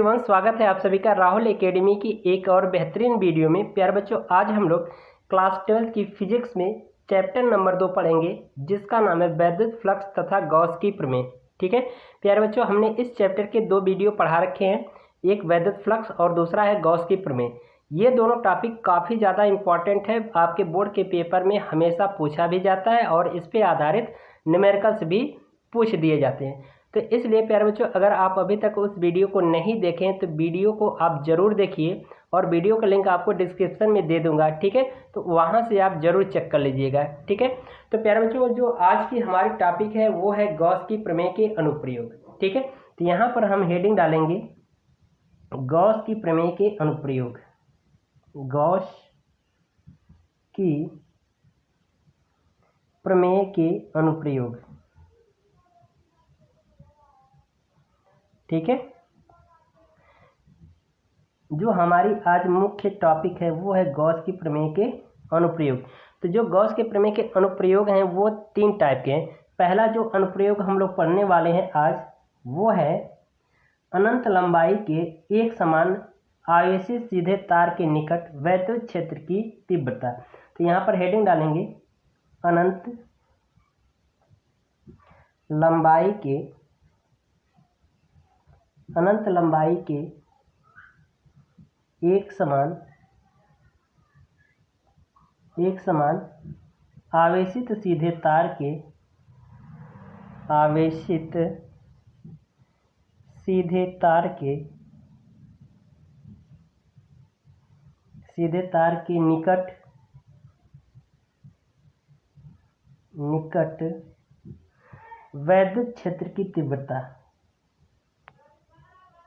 Everyone, स्वागत है आप सभी का राहुल एकेडमी की एक और बेहतरीन वीडियो में। प्यारे बच्चों, आज हम लोग क्लास 12 की फिजिक्स में चैप्टर नंबर 2 पढ़ेंगे, जिसका नाम है वैद्युत फ्लक्स तथा गॉस की प्रमेय। ठीक है प्यारे बच्चों, हमने इस चैप्टर के 2 वीडियो पढ़ा रखे हैं, एक वैद्युत फ्लक्स और दूसरा है गॉस की प्रमेय। ये दोनों टॉपिक काफ़ी ज़्यादा इंपॉर्टेंट है, आपके बोर्ड के पेपर में हमेशा पूछा भी जाता है और इस पर आधारित न्यूमेरिकल्स भी पूछ दिए जाते हैं। तो इसलिए प्यारे बच्चों, अगर आप अभी तक उस वीडियो को नहीं देखें तो वीडियो को आप ज़रूर देखिए और वीडियो का लिंक आपको डिस्क्रिप्शन में दे दूंगा। ठीक है, तो वहां से आप ज़रूर चेक कर लीजिएगा। ठीक है, तो प्यारे बच्चों, जो आज की हमारी टॉपिक है वो है गॉस की प्रमेय के अनुप्रयोग। ठीक है, तो यहाँ पर हम हेडिंग डालेंगे गॉस की प्रमेय के अनुप्रयोग। गॉस की प्रमेय के अनुप्रयोग। ठीक है, जो हमारी आज मुख्य टॉपिक है वो है गॉस की प्रमेय के अनुप्रयोग। तो जो गॉस के प्रमेय के अनुप्रयोग हैं वो 3 टाइप के हैं। पहला जो अनुप्रयोग हम लोग पढ़ने वाले हैं आज वो है अनंत लंबाई के एक समान आवेशित सीधे तार के निकट वैद्युत क्षेत्र की तीव्रता। तो यहाँ पर हेडिंग डालेंगे अनंत लंबाई के एक समान आवेशित सीधे तार के निकट वैद्युत क्षेत्र की तीव्रता।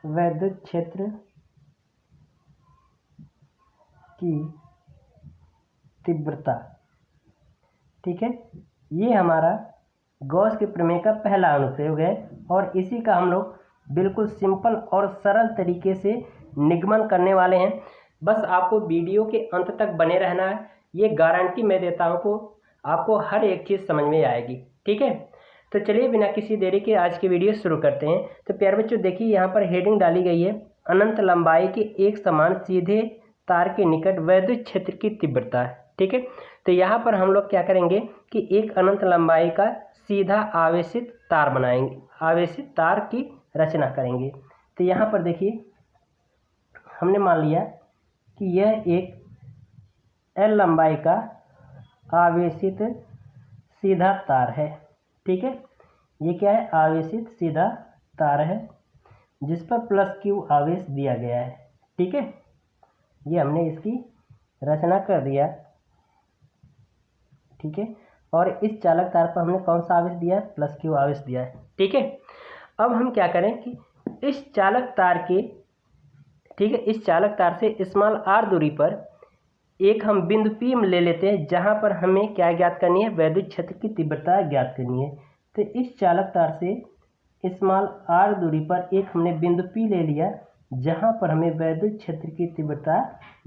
वैद्युत क्षेत्र की तीव्रता। ठीक है, ये हमारा गॉस के प्रमेय का पहला अनुप्रयोग है और इसी का हम लोग बिल्कुल सिंपल और सरल तरीके से निगमन करने वाले हैं। बस आपको वीडियो के अंत तक बने रहना है, ये गारंटी मैं देता हूँ को आपको हर एक चीज़ समझ में आएगी। ठीक है, तो चलिए बिना किसी देरी के आज की वीडियो शुरू करते हैं। तो प्यारे बच्चों, देखिए यहाँ पर हेडिंग डाली गई है अनंत लंबाई के एक समान सीधे तार के निकट वैद्युत क्षेत्र की तीव्रता। ठीक है, तो यहाँ पर हम लोग क्या करेंगे कि एक अनंत लंबाई का सीधा आवेशित तार बनाएंगे, आवेशित तार की रचना करेंगे। तो यहाँ पर देखिए हमने मान लिया कि यह एक L लंबाई का आवेशित सीधा तार है। ठीक है, ये क्या है? आवेशित सीधा तार है जिस पर +Q आवेश दिया गया है। ठीक है, ये हमने इसकी रचना कर दिया। ठीक है, और इस चालक तार पर हमने कौन सा आवेश दिया है? +Q आवेश दिया है। ठीक है, अब हम क्या करें कि इस चालक तार के, ठीक है, इस चालक तार से स्मॉल r दूरी पर एक हम बिंदु P ले लेते हैं, जहां पर हमें क्या ज्ञात करनी है? वैद्युत क्षेत्र की तीव्रता ज्ञात करनी है। तो इस चालक तार से स्मॉल r दूरी पर एक हमने बिंदु P ले लिया, जहां पर हमें वैद्युत क्षेत्र की तीव्रता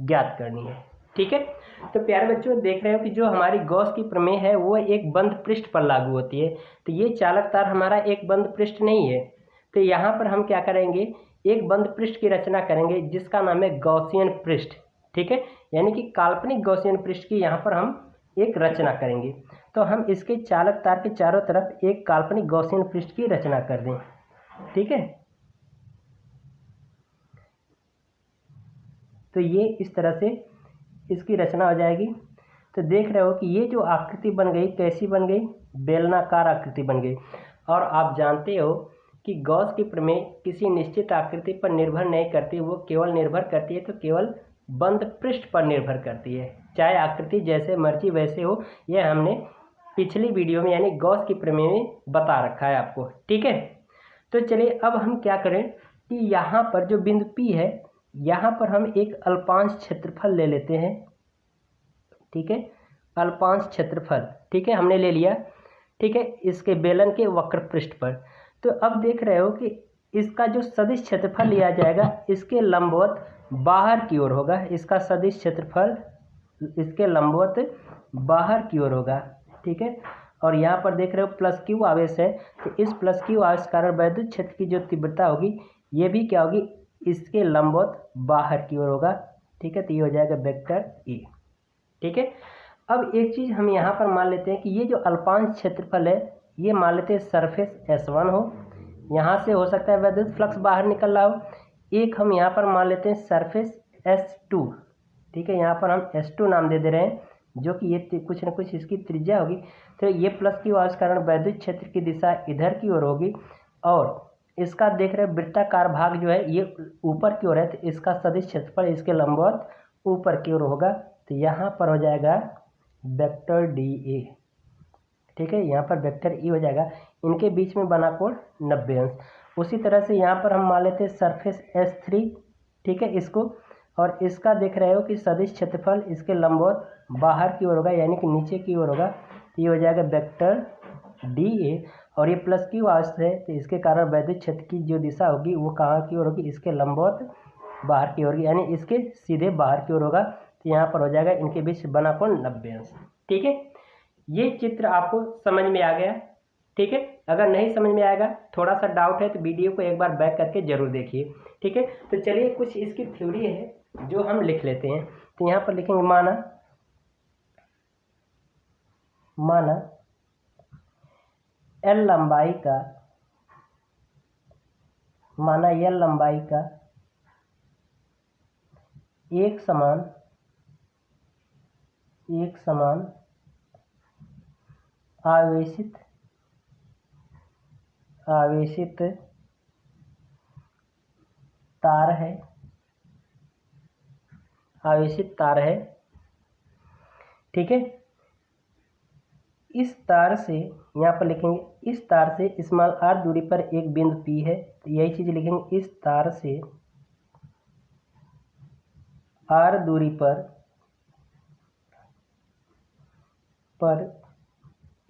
ज्ञात करनी है। ठीक है, तो प्यारे बच्चों, देख रहे हो कि जो हमारी गॉस की प्रमेय है वो एक बंद पृष्ठ पर लागू होती है। तो ये चालक तार हमारा एक बंद पृष्ठ नहीं है, तो यहाँ पर हम क्या करेंगे? एक बंद पृष्ठ की रचना करेंगे जिसका नाम है गॉसियन पृष्ठ। ठीक है, यानी कि काल्पनिक गॉसियन पृष्ठ की यहाँ पर हम एक रचना करेंगे। तो हम इसके चालक तार के चारों तरफ एक काल्पनिक गॉसियन पृष्ठ की रचना कर दें। ठीक है, तो ये इस तरह से इसकी रचना हो जाएगी। तो देख रहे हो कि ये जो आकृति बन गई, कैसी बन गई? बेलनाकार आकृति बन गई। और आप जानते हो कि गॉस की प्रमेय किसी निश्चित आकृति पर निर्भर नहीं करती, वो केवल निर्भर करती है तो केवल बंद पृष्ठ पर निर्भर करती है, चाहे आकृति जैसे मर्जी वैसे हो। यह हमने पिछली वीडियो में यानी गॉस की प्रमेय में बता रखा है आपको। ठीक है, तो चलिए अब हम क्या करें कि यहाँ पर जो बिंदु P है, यहाँ पर हम एक अल्पांश क्षेत्रफल ले लेते हैं। ठीक है, अल्पांश क्षेत्रफल, ठीक है, हमने ले लिया। ठीक है, इसके बेलन के वक्र पृष्ठ पर। तो अब देख रहे हो कि इसका जो सदिश क्षेत्रफल लिया जाएगा इसके लंबवत बाहर की ओर होगा। इसका सदिश क्षेत्रफल इसके लंबवत बाहर की ओर होगा। ठीक है, और यहाँ पर देख रहे हो +Q आवेश है, तो इस +Q आवेश कारण वैद्युत क्षेत्र की जो तीव्रता होगी ये भी क्या होगी? इसके लंबवत बाहर की ओर होगा। ठीक है, तो ये हो जाएगा वेक्टर ए। ठीक है, अब एक चीज़ हम यहाँ पर मान लेते हैं कि ये जो अल्पांश क्षेत्रफल है ये मान लेते हैं सरफेस S1 हो, यहाँ से हो सकता है वैद्युत फ्लक्स बाहर निकल रहा हो। एक हम यहाँ पर मान लेते हैं सरफेस S2। ठीक है, यहाँ पर हम S2 नाम दे रहे हैं, जो कि ये कुछ न कुछ इसकी त्रिज्या होगी। तो ये प्लस की वजह के कारण वैद्युत क्षेत्र की दिशा इधर की ओर होगी, और इसका देख रहे वृत्ताकार भाग जो है ये ऊपर की ओर है, तो इसका सदिश क्षेत्रफल इसके लंबवत ऊपर की ओर होगा। तो यहाँ पर हो जाएगा वेक्टर डी ए। ठीक है, यहाँ पर वेक्टर ई हो जाएगा। इनके बीच में बना कोण 90 अंश। उसी तरह से यहाँ पर हम मान लेते हैं सरफेस S3। ठीक है, इसको, और इसका देख रहे हो कि सदिश क्षेत्रफल इसके लंबवत बाहर की ओर होगा, यानी कि नीचे की ओर होगा। तो ये हो जाएगा वेक्टर डी ए, और ये प्लस की वास्ते है, तो इसके कारण वैद्युत क्षेत्र की जो दिशा होगी वो कहाँ की ओर होगी, इसके लंबवत बाहर की ओर होगी, यानी इसके सीधे बाहर की ओर होगा। तो यहाँ पर हो जाएगा इनके बीच बना कोण 90 अंश। ठीक है, ये चित्र आपको समझ में आ गया। ठीक है, अगर नहीं समझ में आएगा, थोड़ा सा डाउट है, तो वीडियो को एक बार बैक करके जरूर देखिए। ठीक है, तो चलिए कुछ इसकी थ्योरी है जो हम लिख लेते हैं। तो यहाँ पर लिखेंगे माना L लंबाई का एक समान आवेशित तार है। ठीक है, इस तार से यहाँ पर लिखेंगे, इस तार से स्मॉल r दूरी पर एक बिंदु P है। तो यही चीज़ लिखेंगे, इस तार से r दूरी पर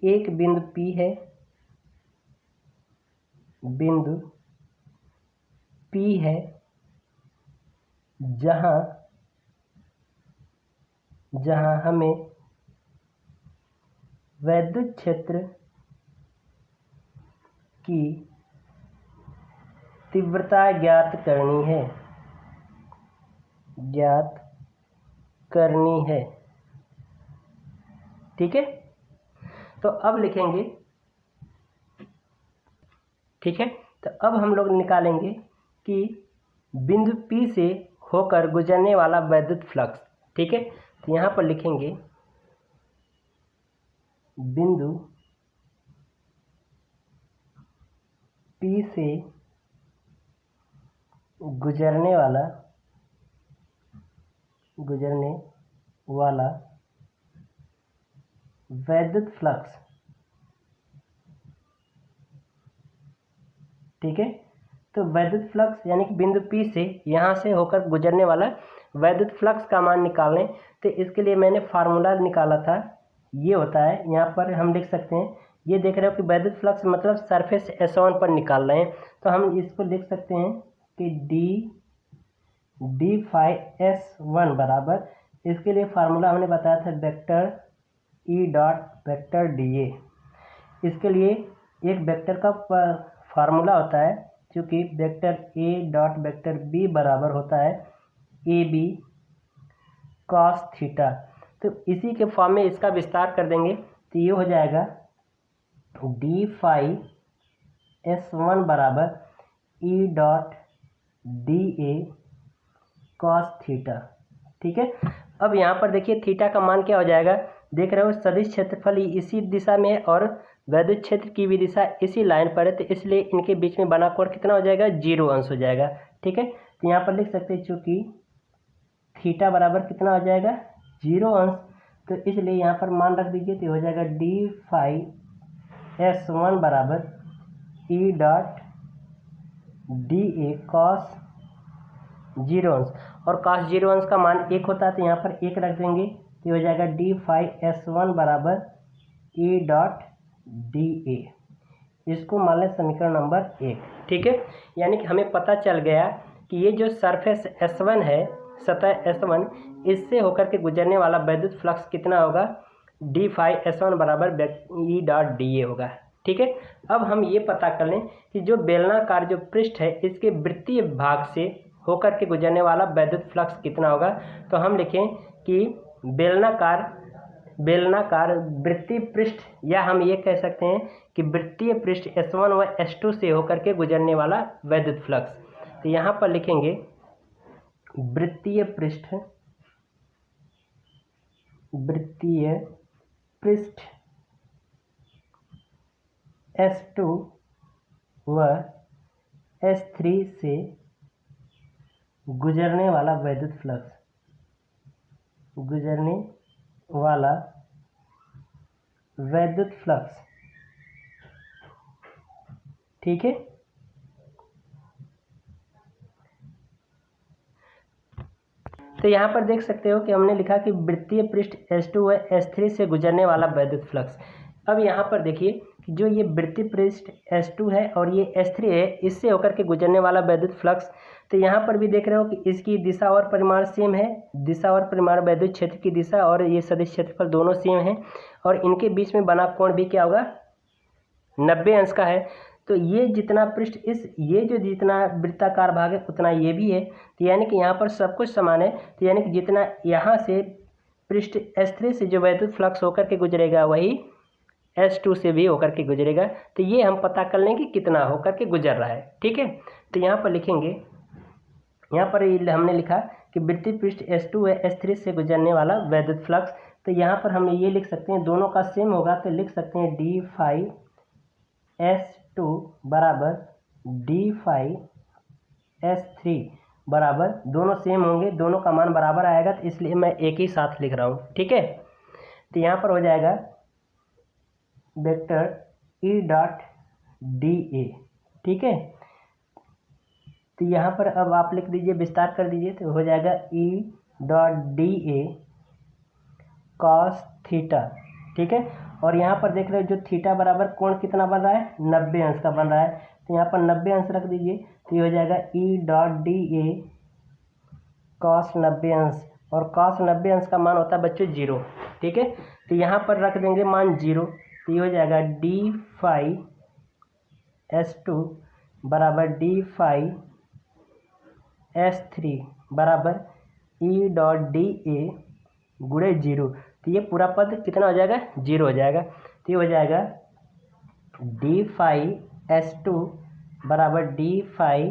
एक बिंदु P है, जहाँ हमें वैद्युत क्षेत्र की तीव्रता ज्ञात करनी है। ठीक है, तो अब लिखेंगे। ठीक है, तो अब हम लोग निकालेंगे कि बिंदु P से होकर गुजरने वाला वैद्युत फ्लक्स। ठीक है, तो यहाँ पर लिखेंगे बिंदु P से गुजरने वाला वैद्युत फ्लक्स। ठीक है, तो वैद्युत फ्लक्स यानी कि बिंदु P से यहाँ से होकर गुजरने वाला वैद्युत फ्लक्स का मान निकालें। तो इसके लिए मैंने फार्मूला निकाला था, ये होता है, यहाँ पर हम लिख सकते हैं। ये देख रहे हो कि वैद्युत फ्लक्स मतलब सरफेस S1 पर निकाल रहे हैं, तो हम इसको लिख सकते हैं कि d फाई S1 बराबर, इसके लिए फार्मूला हमने बताया था vector E dot vector dA। इसके लिए एक वेक्टर का फार्मूला होता है, चूँकि vector A dot vector B बराबर होता है AB cos थीटा। तो इसी के फॉर्म में इसका विस्तार कर देंगे, तो ये हो जाएगा d फाई S1 बराबर E dot dA cos theta. ठीक है, अब यहाँ पर देखिए थीटा का मान क्या हो जाएगा, देख रहे हो सदिश क्षेत्रफल इसी दिशा में है और वैद्युत क्षेत्र की भी दिशा इसी लाइन पर है, तो इसलिए इनके बीच में बना कोण कितना हो जाएगा, 0 अंश हो जाएगा। ठीक है, तो यहाँ पर लिख सकते हैं चूँकि थीटा बराबर कितना हो जाएगा, 0 अंश, तो इसलिए यहाँ पर मान रख दीजिए, तो हो जाएगा d फाई S1 बराबर E डॉट dA cos 0 अंश, और cos 0 अंश का मान 1 होता है, तो यहाँ पर 1 रख देंगे, तो हो जाएगा d फाई S1 बराबर E डॉट dA। इसको मान लें समीकरण नंबर 1। ठीक है, यानी कि हमें पता चल गया कि ये जो सरफेस S1 है, सतह S1, इससे होकर के गुजरने वाला वैद्युत फ्लक्स कितना होगा, d फाई S1 बराबर E डॉट dA होगा। ठीक है, अब हम ये पता कर लें कि जो बेलनाकार जो पृष्ठ है इसके वृत्तीय भाग से होकर के गुजरने वाला वैद्युत फ्लक्स कितना होगा। तो हम लिखें कि बेलनाकार वृत्तीय पृष्ठ, या हम ये कह सकते हैं कि वृत्तीय पृष्ठ S1 व S2 से होकर के गुजरने वाला वैद्युत फ्लक्स। तो यहाँ पर लिखेंगे वृत्तीय पृष्ठ S2 व S3 से गुजरने वाला वैद्युत फ्लक्स, ठीक है। तो यहाँ पर देख सकते हो कि हमने लिखा कि वृत्तीय पृष्ठ S2 व S3 से गुजरने वाला वैद्युत फ्लक्स। अब यहाँ पर देखिए कि जो ये वृत्तीय पृष्ठ S2 है और ये S3 है, इससे होकर के गुजरने वाला वैद्युत फ्लक्स। तो यहाँ पर भी देख रहे हो कि इसकी दिशा और परिमाण सेम है, दिशा और परिमाण वैद्युत क्षेत्र की दिशा और ये सदिश क्षेत्रफल दोनों सेम है, और इनके बीच में बना कोण भी क्या होगा, 90 अंश का है। तो ये जितना पृष्ठ ये जो जितना वृत्ताकार भाग है उतना ये भी है। तो यानी कि यहाँ पर सब कुछ समान है। तो यानी कि जितना यहाँ से पृष्ठ S3 से जो वैद्युत फ्लक्स होकर के गुजरेगा वही S2 से भी होकर के गुजरेगा। तो ये हम पता कर लेंगे कितना होकर के गुजर रहा है, ठीक है। तो यहाँ पर लिखेंगे, यहाँ पर हमने लिखा कि वृत्तीय पृष्ठ S2 व S3 से गुजरने वाला वैद्युत फ्लक्स। तो यहाँ पर हम ये लिख सकते हैं, दोनों का सेम होगा तो लिख सकते हैं d फाई S2 बराबर d फाई S3 बराबर, दोनों सेम होंगे, दोनों का मान बराबर आएगा, तो इसलिए मैं एक ही साथ लिख रहा हूँ, ठीक है। तो यहाँ पर हो जाएगा वेक्टर E डॉट dA, ठीक है। तो यहाँ पर अब आप लिख दीजिए, विस्तार कर दीजिए, तो हो जाएगा E dot dA cos theta, ठीक है। और यहाँ पर देख रहे हो जो थीटा बराबर कोण कितना बन रहा है, 90 अंश का बन रहा है। तो यहाँ पर 90 अंश रख दीजिए, तो ये हो जाएगा E डॉट dA cos 90 अंश, और cos 90 अंश का मान होता है बच्चों 0, ठीक है। तो यहाँ पर रख देंगे मान 0, तो ये हो जाएगा d फाई S2 बराबर d फाई S3 बराबर E डॉट dA गुणे 0। तो ये पूरा पद कितना हो जाएगा, 0 हो जाएगा। तो ये हो जाएगा d फाई S2 बराबर d फाई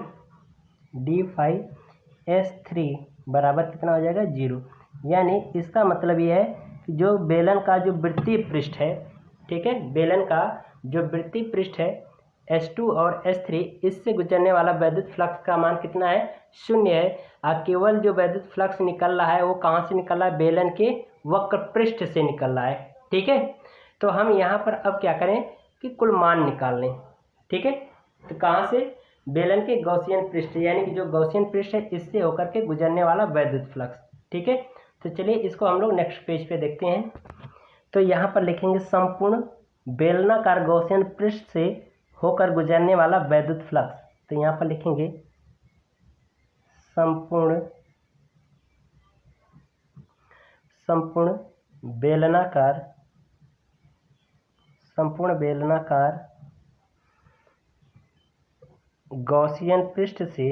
S3 बराबर कितना हो जाएगा, 0। यानी इसका मतलब ये है कि जो बेलन का जो वृत्तीय पृष्ठ है, ठीक है, बेलन का जो वृत्तीय पृष्ठ है S2 और S3, इससे गुजरने वाला वैद्युत फ्लक्स का मान कितना है, 0 है। केवल जो वैद्युत फ्लक्स निकल रहा है वो कहाँ से निकल रहा है, बेलन के वक्र पृष्ठ से निकल रहा है, ठीक है। तो हम यहाँ पर अब क्या करें कि कुल मान निकाल लें, ठीक है। तो कहाँ से, बेलन के गॉसियन पृष्ठ, यानी कि जो गॉसियन पृष्ठ है इससे होकर के गुजरने वाला वैद्युत फ्लक्स, ठीक है। तो चलिए इसको हम लोग नेक्स्ट पेज पे देखते हैं। तो यहाँ पर लिखेंगे संपूर्ण बेलनाकार गॉसियन पृष्ठ से होकर गुजरने वाला वैद्युत फ्लक्स। तो यहाँ पर लिखेंगे संपूर्ण बेलनाकार गॉसियन पृष्ठ से,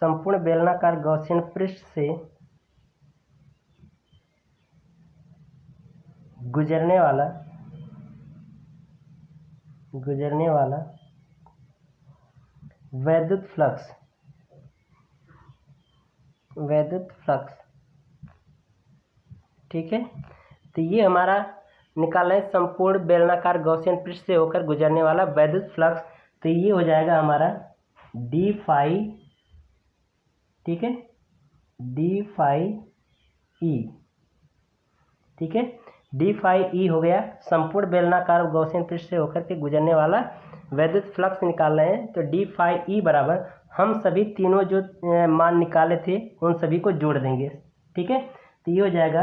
संपूर्ण बेलनाकार गॉसियन पृष्ठ से गुजरने वाला वैद्युत फ्लक्स, ठीक है। तो ये हमारा निकालना है संपूर्ण बेलनाकार गॉसियन पृष्ठ से होकर गुजरने वाला वैद्युत फ्लक्स। तो ये हो जाएगा हमारा d फाई, ठीक है, d फाई E, ठीक है, d फाई E हो गया। संपूर्ण बेलनाकार गॉसियन पृष्ठ से होकर के गुजरने वाला वैद्युत फ्लक्स निकाल रहे हैं। तो d फाई E बराबर, हम सभी तीनों जो मान निकाले थे उन सभी को जोड़ देंगे, ठीक है। तो ये हो जाएगा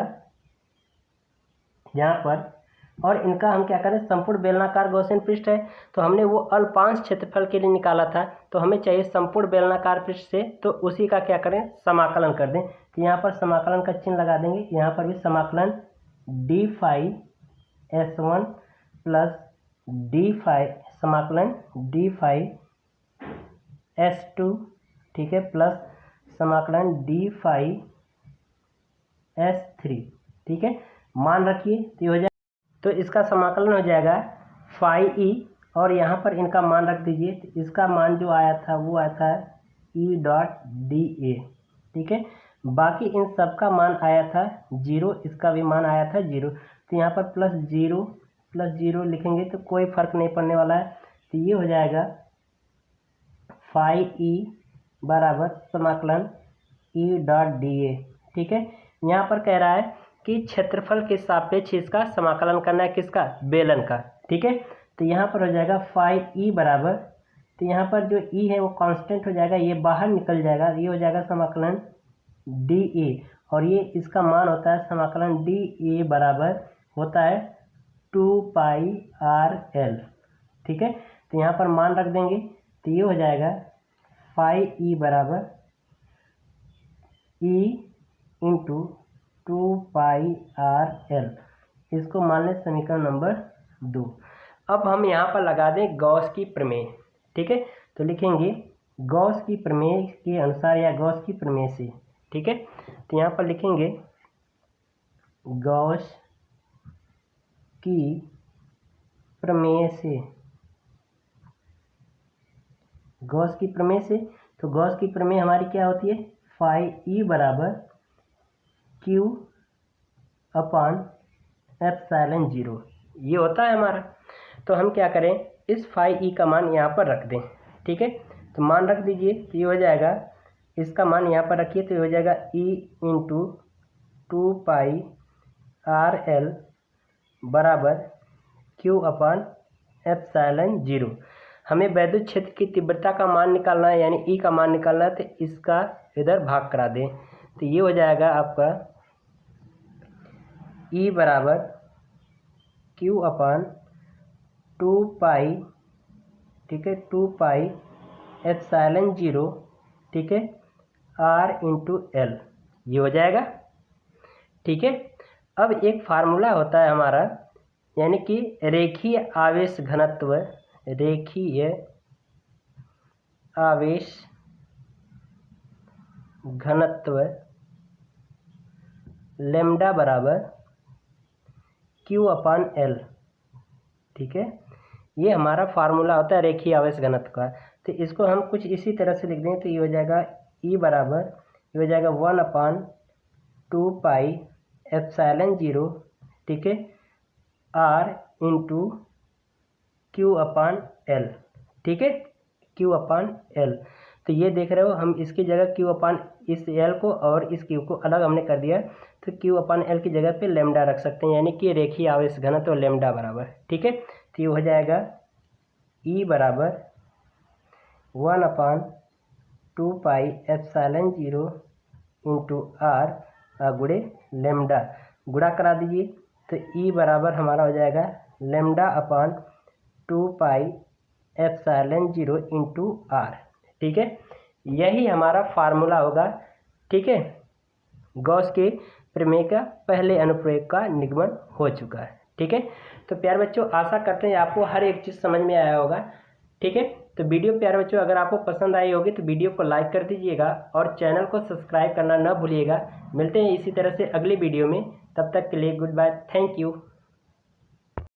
यहाँ पर, और इनका हम क्या करें, संपूर्ण बेलनाकार गॉसियन पृष्ठ है तो हमने वो अल्पांश क्षेत्रफल के लिए निकाला था, तो हमें चाहिए संपूर्ण बेलनाकार पृष्ठ से, तो उसी का क्या करें, समाकलन कर दें। तो यहाँ पर समाकलन का चिन्ह लगा देंगे, यहाँ पर भी समाकलन d phi S1 plus d phi, समाकलन d फाई S2, ठीक है, प्लस समाकलन d5 S3, ठीक है, मान रखिए तो ये हो जाए, तो इसका समाकलन हो जाएगा फाई ई, और यहाँ पर इनका मान रख दीजिए। तो इसका मान जो आया था वो आया था ई डॉट डी ए, ठीक है, बाकी इन सब का मान आया था 0, इसका भी मान आया था 0। तो यहाँ पर प्लस जीरो लिखेंगे तो कोई फर्क नहीं पड़ने वाला है। तो ये हो जाएगा फाई ई बराबर समाकलन ई डॉट डी ए, ठीक है। यहाँ पर कह रहा है कि क्षेत्रफल के सापेक्ष इसका समाकलन करना है, किसका, बेलन का, ठीक है। तो यहाँ पर हो जाएगा फाई ई बराबर, तो यहाँ पर जो ई है वो कांस्टेंट हो जाएगा, ये बाहर निकल जाएगा, ये हो जाएगा समाकलन डी ए, और ये इसका मान होता है समाकलन डी ए बराबर होता है 2 पाई आर एल, ठीक है। तो यहाँ पर मान रख देंगे, तो ये हो जाएगा फाई ई बराबर ई इंटू 2 पाई आर एल, इसको मान लें समीकरण नंबर 2। अब हम यहाँ पर लगा दें गॉस की प्रमेय, ठीक है। तो लिखेंगे गॉस की प्रमेय के अनुसार या गॉस की प्रमेय से, ठीक है। तो यहाँ पर लिखेंगे गॉस की प्रमेय से, गॉस की प्रमेय से। तो गॉस की प्रमेय हमारी क्या होती है, फाई ई बराबर क्यू अपान एप्सिलॉन 0, ये होता है हमारा। तो हम क्या करें, इस फाई ई का मान यहाँ पर रख दें, ठीक है। तो मान रख दीजिए, तो ये हो जाएगा, इसका मान यहाँ पर रखिए, तो ये हो जाएगा ई इंटू 2 पाई आर एल बराबर क्यू अपान एप्सिलॉन 0। हमें वैद्युत क्षेत्र की तीव्रता का मान निकालना है, यानी ई का मान निकालना है, तो इसका इधर भाग करा दें। तो ये हो जाएगा आपका ई बराबर क्यू अपान 2 पाई, ठीक है, 2 पाई एप्सिलॉन 0, ठीक है, आर इंटू एल, ये हो जाएगा, ठीक है। अब एक फार्मूला होता है हमारा, यानी कि रेखीय आवेश घनत्व, रेखीय आवेश घनत्व लेम्डा बराबर क्यू अपान एल, ठीक है। ये हमारा फार्मूला होता है रेखीय आवेश घनत्व का। तो इसको हम कुछ इसी तरह से लिख दें, तो ये हो जाएगा ई बराबर, ये हो जाएगा 1/2 पाई एप्सिलॉन 0, ठीक है, r into q upon l, ठीक है, क्यू अपान एल। तो ये देख रहे हो, हम इसकी जगह क्यू अपान, इस एल को और इस क्यू को अलग हमने कर दिया, तो क्यू अपान एल की जगह पे लेम्डा रख सकते हैं, यानी कि रेखीय आवेश घनत्व लेम्डा बराबर, ठीक है। तो ये हो जाएगा ई बराबर 1/2 पाई एप्सिलॉन 0 इंटू आर गुणे लेम्डा, गुणा करा दीजिए। तो ई बराबर हमारा हो जाएगा lambda upon 2 pi epsilon 0 into r, ठीक है। यही हमारा फार्मूला होगा, ठीक है। गॉस के प्रमेय का पहले अनुप्रयोग का निगमन हो चुका है, ठीक है। तो प्यारे बच्चों, आशा करते हैं आपको हर एक चीज़ समझ में आया होगा, ठीक है। तो वीडियो प्यारे बच्चों अगर आपको पसंद आई होगी तो वीडियो को लाइक कर दीजिएगा और चैनल को सब्सक्राइब करना न भूलिएगा। मिलते हैं इसी तरह से अगली वीडियो में, तब तक के लिए गुड बाय, थैंक यू।